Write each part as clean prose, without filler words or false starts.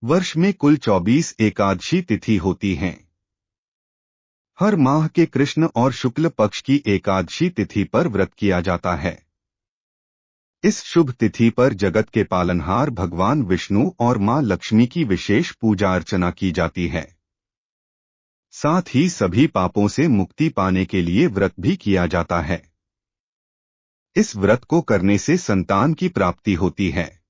वर्ष में कुल 24 एकादशी तिथि होती हैं। हर माह के कृष्ण और शुक्ल पक्ष की एकादशी तिथि पर व्रत किया जाता है। इस शुभ तिथि पर जगत के पालनहार भगवान विष्णु और मां लक्ष्मी की विशेष पूजा अर्चना की जाती है। साथ ही सभी पापों से मुक्ति पाने के लिए व्रत भी किया जाता है। इस व्रत को करने से संतान की प्राप्ति होती है।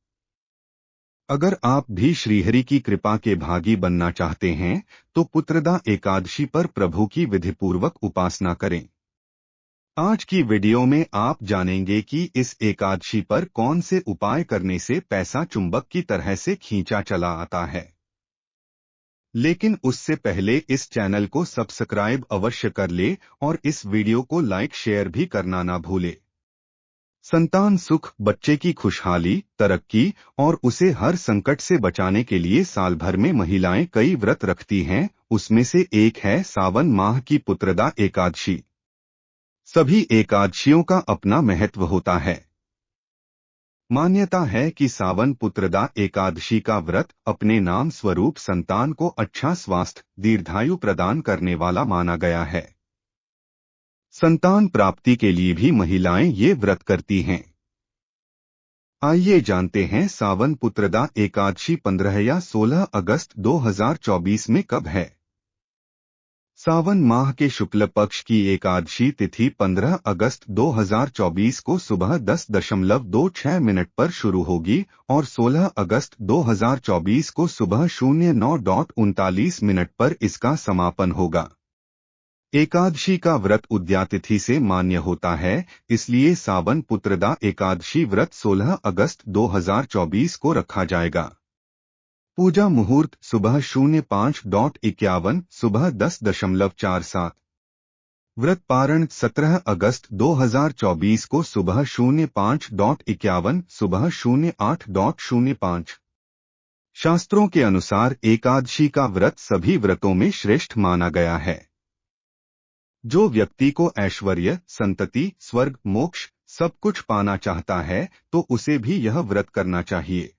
अगर आप भी श्रीहरि की कृपा के भागी बनना चाहते हैं तो पुत्रदा एकादशी पर प्रभु की विधिपूर्वक उपासना करें। आज की वीडियो में आप जानेंगे कि इस एकादशी पर कौन से उपाय करने से पैसा चुंबक की तरह से खींचा चला आता है। लेकिन उससे पहले इस चैनल को सब्सक्राइब अवश्य कर ले और इस वीडियो को लाइक शेयर भी करना ना भूले। संतान सुख, बच्चे की खुशहाली, तरक्की और उसे हर संकट से बचाने के लिए साल भर में महिलाएं कई व्रत रखती हैं। उसमें से एक है सावन माह की पुत्रदा एकादशी। सभी एकादशियों का अपना महत्व होता है। मान्यता है कि सावन पुत्रदा एकादशी का व्रत अपने नाम स्वरूप संतान को अच्छा स्वास्थ्य, दीर्घायु प्रदान करने वाला माना गया है। संतान प्राप्ति के लिए भी महिलाएं ये व्रत करती हैं। आइए जानते हैं सावन पुत्रदा एकादशी 15 या 16 अगस्त 2024 में कब है। सावन माह के शुक्ल पक्ष की एकादशी तिथि 15 अगस्त 2024 को सुबह 10:26 पर शुरू होगी और 16 अगस्त 2024 को सुबह 09:39 पर इसका समापन होगा। एकादशी का व्रत उद्या तिथि से मान्य होता है, इसलिए सावन पुत्रदा एकादशी व्रत 16 अगस्त 2024 को रखा जाएगा। पूजा मुहूर्त सुबह 05:51 सुबह 10:47। व्रत पारण 17 अगस्त 2024 को सुबह 05:51 सुबह 08:05। शास्त्रों के अनुसार एकादशी का व्रत सभी व्रतों में श्रेष्ठ माना गया है। जो व्यक्ति को ऐश्वर्य, संतति, स्वर्ग, मोक्ष सब कुछ पाना चाहता है तो उसे भी यह व्रत करना चाहिए।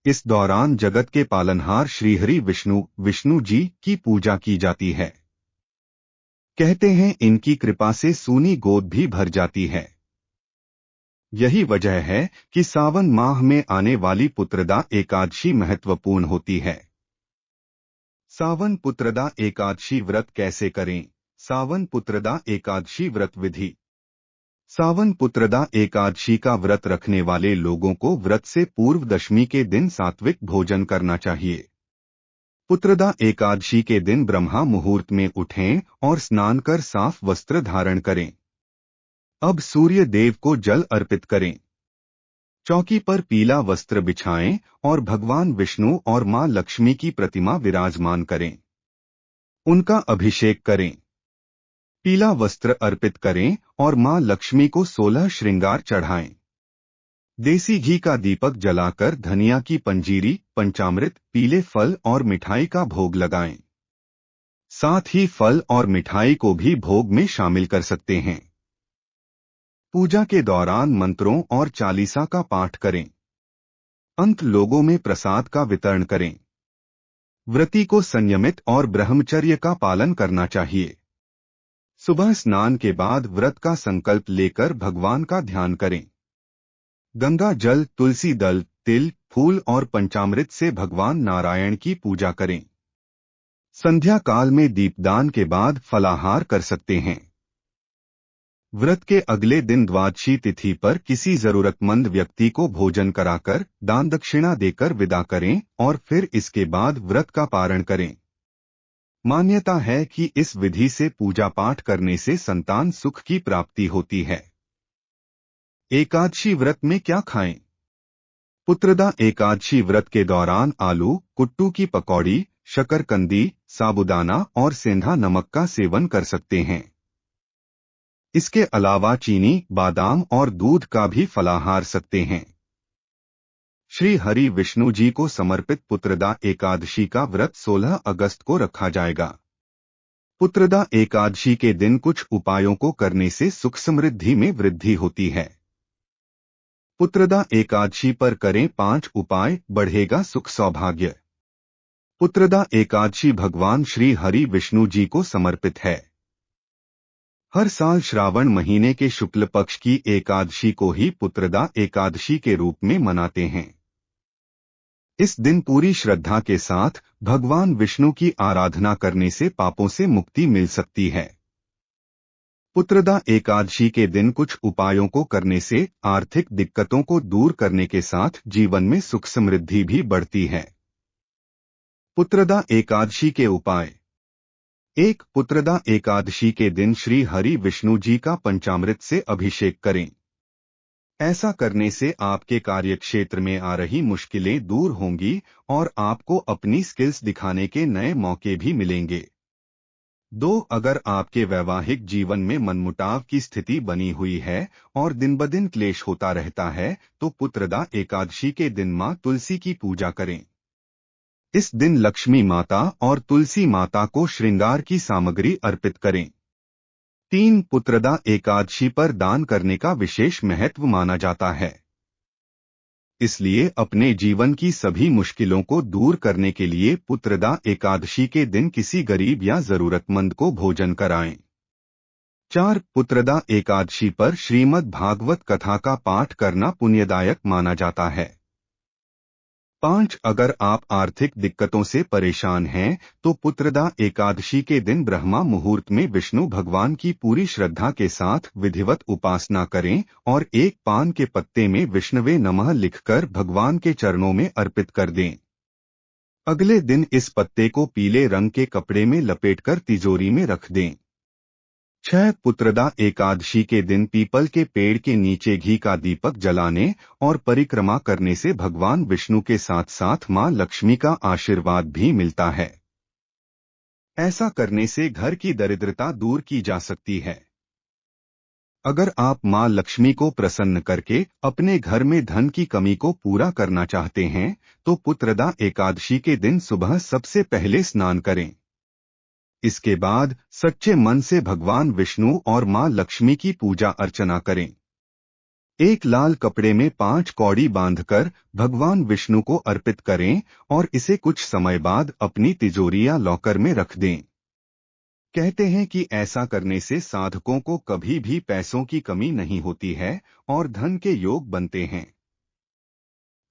इस दौरान जगत के पालनहार श्रीहरि विष्णु जी की पूजा की जाती है। कहते हैं इनकी कृपा से सूनी गोद भी भर जाती है। यही वजह है कि सावन माह में आने वाली पुत्रदा एकादशी महत्वपूर्ण होती है। सावन पुत्रदा एकादशी व्रत कैसे करें। सावन पुत्रदा एकादशी व्रत विधि। सावन पुत्रदा एकादशी का व्रत रखने वाले लोगों को व्रत से पूर्व दशमी के दिन सात्विक भोजन करना चाहिए। पुत्रदा एकादशी के दिन ब्रह्मा मुहूर्त में उठें और स्नान कर साफ वस्त्र धारण करें। अब सूर्य देव को जल अर्पित करें। चौकी पर पीला वस्त्र बिछाएं और भगवान विष्णु और मां लक्ष्मी की प्रतिमा विराजमान करें। उनका अभिषेक करें। पीला वस्त्र अर्पित करें और मां लक्ष्मी को 16 श्रृंगार चढ़ाएं। देसी घी का दीपक जलाकर धनिया की पंजीरी, पंचामृत, पीले फल और मिठाई का भोग लगाएं। साथ ही फल और मिठाई को भी भोग में शामिल कर सकते हैं। पूजा के दौरान मंत्रों और चालीसा का पाठ करें। अंत लोगों में प्रसाद का वितरण करें। व्रती को संयमित और ब्रह्मचर्य का पालन करना चाहिए। सुबह स्नान के बाद व्रत का संकल्प लेकर भगवान का ध्यान करें। गंगा जल, तुलसी दल, तिल, फूल और पंचामृत से भगवान नारायण की पूजा करें। संध्या काल में दीपदान के बाद फलाहार कर सकते हैं। व्रत के अगले दिन द्वादशी तिथि पर किसी जरूरतमंद व्यक्ति को भोजन कराकर दान दक्षिणा देकर विदा करें और फिर इसके बाद व्रत का पारण करें। मान्यता है कि इस विधि से पूजा पाठ करने से संतान सुख की प्राप्ति होती है। एकादशी व्रत में क्या खाएं। पुत्रदा एकादशी व्रत के दौरान आलू, कुट्टू की पकौड़ी, शकरकंदी, साबूदाना और सेंधा नमक का सेवन कर सकते हैं। इसके अलावा चीनी, बादाम और दूध का भी फलाहार सकते हैं। श्री हरि विष्णु जी को समर्पित पुत्रदा एकादशी का व्रत 16 अगस्त को रखा जाएगा। पुत्रदा एकादशी के दिन कुछ उपायों को करने से सुख समृद्धि में वृद्धि होती है। पुत्रदा एकादशी पर करें 5 उपाय, बढ़ेगा सुख सौभाग्य। पुत्रदा एकादशी भगवान श्री हरि विष्णु जी को समर्पित है। हर साल श्रावण महीने के शुक्ल पक्ष की एकादशी को ही पुत्रदा एकादशी के रूप में मनाते हैं। इस दिन पूरी श्रद्धा के साथ भगवान विष्णु की आराधना करने से पापों से मुक्ति मिल सकती है। पुत्रदा एकादशी के दिन कुछ उपायों को करने से आर्थिक दिक्कतों को दूर करने के साथ जीवन में सुख समृद्धि भी बढ़ती है। पुत्रदा एकादशी के उपाय। 1. पुत्रदा एकादशी के दिन श्री हरि विष्णु जी का पंचामृत से अभिषेक करें। ऐसा करने से आपके कार्यक्षेत्र में आ रही मुश्किलें दूर होंगी और आपको अपनी स्किल्स दिखाने के नए मौके भी मिलेंगे। 2. अगर आपके वैवाहिक जीवन में मनमुटाव की स्थिति बनी हुई है और दिन ब दिन क्लेश होता रहता है तो पुत्रदा एकादशी के दिन मां तुलसी की पूजा करें। इस दिन लक्ष्मी माता और तुलसी माता को श्रृंगार की सामग्री अर्पित करें। 3. पुत्रदा एकादशी पर दान करने का विशेष महत्व माना जाता है। इसलिए अपने जीवन की सभी मुश्किलों को दूर करने के लिए पुत्रदा एकादशी के दिन किसी गरीब या जरूरतमंद को भोजन कराएं। 4. पुत्रदा एकादशी पर श्रीमद् भागवत कथा का पाठ करना पुण्यदायक माना जाता है। 5. अगर आप आर्थिक दिक्कतों से परेशान हैं तो पुत्रदा एकादशी के दिन ब्रह्मा मुहूर्त में विष्णु भगवान की पूरी श्रद्धा के साथ विधिवत उपासना करें और एक पान के पत्ते में विष्णवे नमः लिखकर भगवान के चरणों में अर्पित कर दें। अगले दिन इस पत्ते को पीले रंग के कपड़े में लपेटकर तिजोरी में रख दें। 6. पुत्रदा एकादशी के दिन पीपल के पेड़ के नीचे घी का दीपक जलाने और परिक्रमा करने से भगवान विष्णु के साथ साथ मां लक्ष्मी का आशीर्वाद भी मिलता है। ऐसा करने से घर की दरिद्रता दूर की जा सकती है। अगर आप मां लक्ष्मी को प्रसन्न करके अपने घर में धन की कमी को पूरा करना चाहते हैं तो पुत्रदा एकादशी के दिन सुबह सबसे पहले स्नान करें। इसके बाद सच्चे मन से भगवान विष्णु और मां लक्ष्मी की पूजा अर्चना करें। एक लाल कपड़े में 5 कौड़ी बांधकर भगवान विष्णु को अर्पित करें और इसे कुछ समय बाद अपनी तिजोरी या लॉकर में रख दें। कहते हैं कि ऐसा करने से साधकों को कभी भी पैसों की कमी नहीं होती है और धन के योग बनते हैं।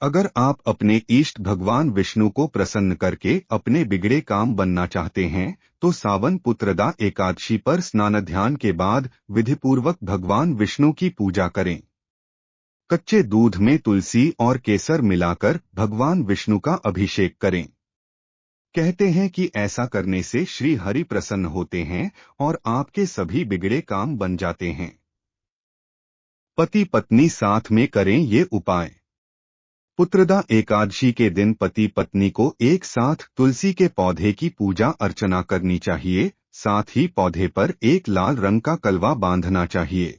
अगर आप अपने इष्ट भगवान विष्णु को प्रसन्न करके अपने बिगड़े काम बनना चाहते हैं तो सावन पुत्रदा एकादशी पर स्नान ध्यान के बाद विधिपूर्वक भगवान विष्णु की पूजा करें। कच्चे दूध में तुलसी और केसर मिलाकर भगवान विष्णु का अभिषेक करें। कहते हैं कि ऐसा करने से श्री हरि प्रसन्न होते हैं और आपके सभी बिगड़े काम बन जाते हैं। पति पत्नी साथ में करें ये उपाय। पुत्रदा एकादशी के दिन पति पत्नी को एक साथ तुलसी के पौधे की पूजा अर्चना करनी चाहिए, साथ ही पौधे पर एक लाल रंग का कलवा बांधना चाहिए।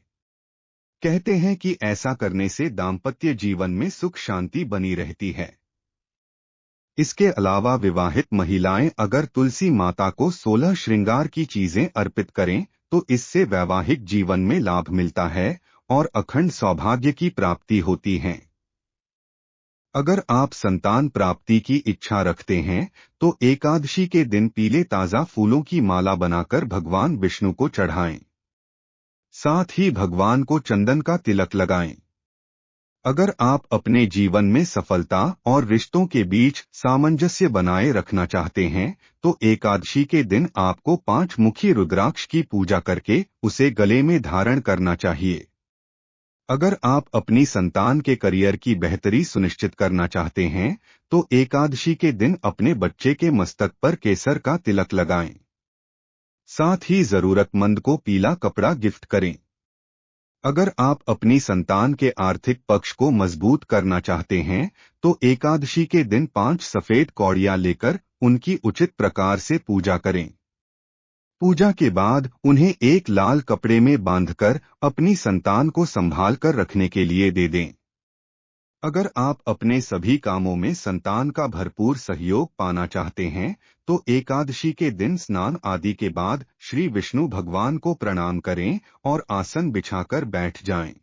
कहते हैं कि ऐसा करने से दाम्पत्य जीवन में सुख शांति बनी रहती है। इसके अलावा विवाहित महिलाएं अगर तुलसी माता को 16 श्रृंगार की चीजें अर्पित करें तो इससे वैवाहिक जीवन में लाभ मिलता है और अखंड सौभाग्य की प्राप्ति होती है। अगर आप संतान प्राप्ति की इच्छा रखते हैं तो एकादशी के दिन पीले ताजा फूलों की माला बनाकर भगवान विष्णु को चढ़ाएं। साथ ही भगवान को चंदन का तिलक लगाएं। अगर आप अपने जीवन में सफलता और रिश्तों के बीच सामंजस्य बनाए रखना चाहते हैं तो एकादशी के दिन आपको 5 मुखी रुद्राक्ष की पूजा करके उसे गले में धारण करना चाहिए। अगर आप अपनी संतान के करियर की बेहतरी सुनिश्चित करना चाहते हैं तो एकादशी के दिन अपने बच्चे के मस्तक पर केसर का तिलक लगाएं। साथ ही जरूरतमंद को पीला कपड़ा गिफ्ट करें। अगर आप अपनी संतान के आर्थिक पक्ष को मजबूत करना चाहते हैं तो एकादशी के दिन 5 सफेद कौड़ियां लेकर उनकी उचित प्रकार से पूजा करें। पूजा के बाद उन्हें एक लाल कपड़े में बांधकर अपनी संतान को संभाल कर रखने के लिए दे दें। अगर आप अपने सभी कामों में संतान का भरपूर सहयोग पाना चाहते हैं तो एकादशी के दिन स्नान आदि के बाद श्री विष्णु भगवान को प्रणाम करें और आसन बिछाकर बैठ जाएं।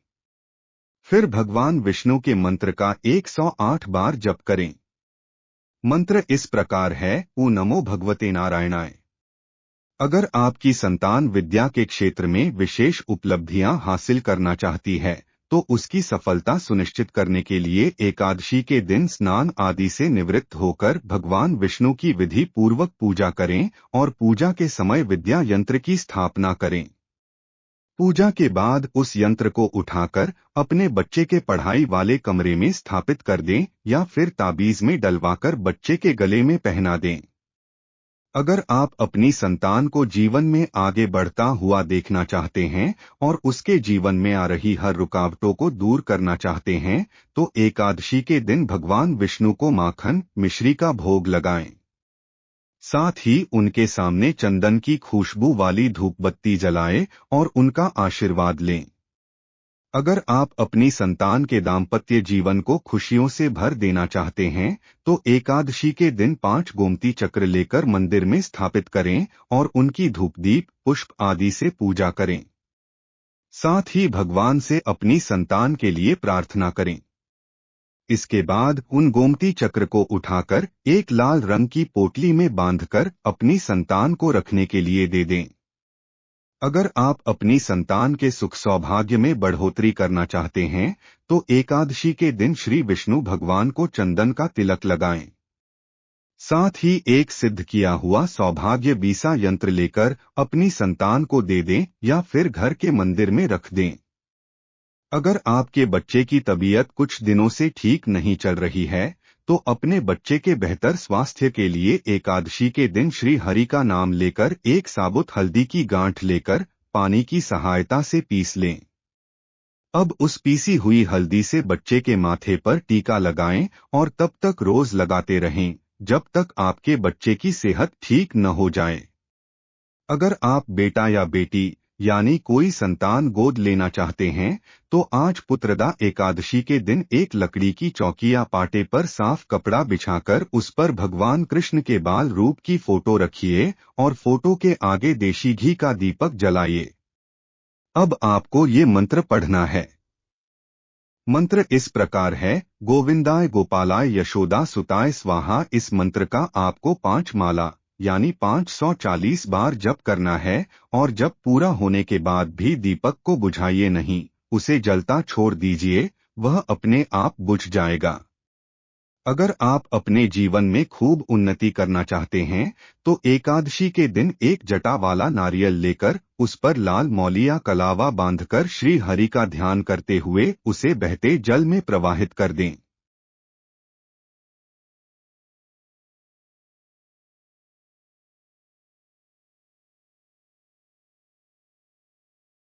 फिर भगवान विष्णु के मंत्र का 108 बार जप करें। मंत्र इस प्रकार है, ओ नमो भगवते नारायणाय। अगर आपकी संतान विद्या के क्षेत्र में विशेष उपलब्धियां हासिल करना चाहती है, तो उसकी सफलता सुनिश्चित करने के लिए एकादशी के दिन स्नान आदि से निवृत्त होकर भगवान विष्णु की विधि पूर्वक पूजा करें और पूजा के समय विद्या यंत्र की स्थापना करें। पूजा के बाद उस यंत्र को उठाकर अपने बच्चे के पढ़ाई वाले कमरे में स्थापित कर दें या फिर ताबीज में डलवाकर बच्चे के गले में पहना दें। अगर आप अपनी संतान को जीवन में आगे बढ़ता हुआ देखना चाहते हैं और उसके जीवन में आ रही हर रुकावटों को दूर करना चाहते हैं, तो एकादशी के दिन भगवान विष्णु को माखन मिश्री का भोग लगाएं। साथ ही उनके सामने चंदन की खुशबू वाली धूप बत्ती जलाएं और उनका आशीर्वाद लें। अगर आप अपनी संतान के दाम्पत्य जीवन को खुशियों से भर देना चाहते हैं, तो एकादशी के दिन 5 गोमती चक्र लेकर मंदिर में स्थापित करें और उनकी धूप दीप पुष्प आदि से पूजा करें। साथ ही भगवान से अपनी संतान के लिए प्रार्थना करें। इसके बाद उन गोमती चक्र को उठाकर एक लाल रंग की पोटली में बांधकर अपनी संतान को रखने के लिए दे दें। अगर आप अपनी संतान के सुख सौभाग्य में बढ़ोतरी करना चाहते हैं, तो एकादशी के दिन श्री विष्णु भगवान को चंदन का तिलक लगाएं। साथ ही एक सिद्ध किया हुआ सौभाग्य बीसा यंत्र लेकर अपनी संतान को दे दें या फिर घर के मंदिर में रख दें। अगर आपके बच्चे की तबीयत कुछ दिनों से ठीक नहीं चल रही है, तो अपने बच्चे के बेहतर स्वास्थ्य के लिए एकादशी के दिन श्री हरि का नाम लेकर एक साबुत हल्दी की गांठ लेकर पानी की सहायता से पीस लें। अब उस पीसी हुई हल्दी से बच्चे के माथे पर टीका लगाएं और तब तक रोज लगाते रहें जब तक आपके बच्चे की सेहत ठीक न हो जाए। अगर आप बेटा या बेटी यानी कोई संतान गोद लेना चाहते हैं, तो आज पुत्रदा एकादशी के दिन एक लकड़ी की चौकी या पाटे पर साफ कपड़ा बिछाकर उस पर भगवान कृष्ण के बाल रूप की फोटो रखिए और फोटो के आगे देशी घी का दीपक जलाइए। अब आपको ये मंत्र पढ़ना है। मंत्र इस प्रकार है, गोविंदाय गोपालाय यशोदा सुताय स्वाहा। इस मंत्र का आपको 5 माला यानी 540 बार जप करना है और जब पूरा होने के बाद भी दीपक को बुझाइए नहीं, उसे जलता छोड़ दीजिए, वह अपने आप बुझ जाएगा। अगर आप अपने जीवन में खूब उन्नति करना चाहते हैं, तो एकादशी के दिन एक जटा वाला नारियल लेकर उस पर लाल मौली या कलावा बांधकर श्री हरि का ध्यान करते हुए उसे बहते जल में प्रवाहित कर दें।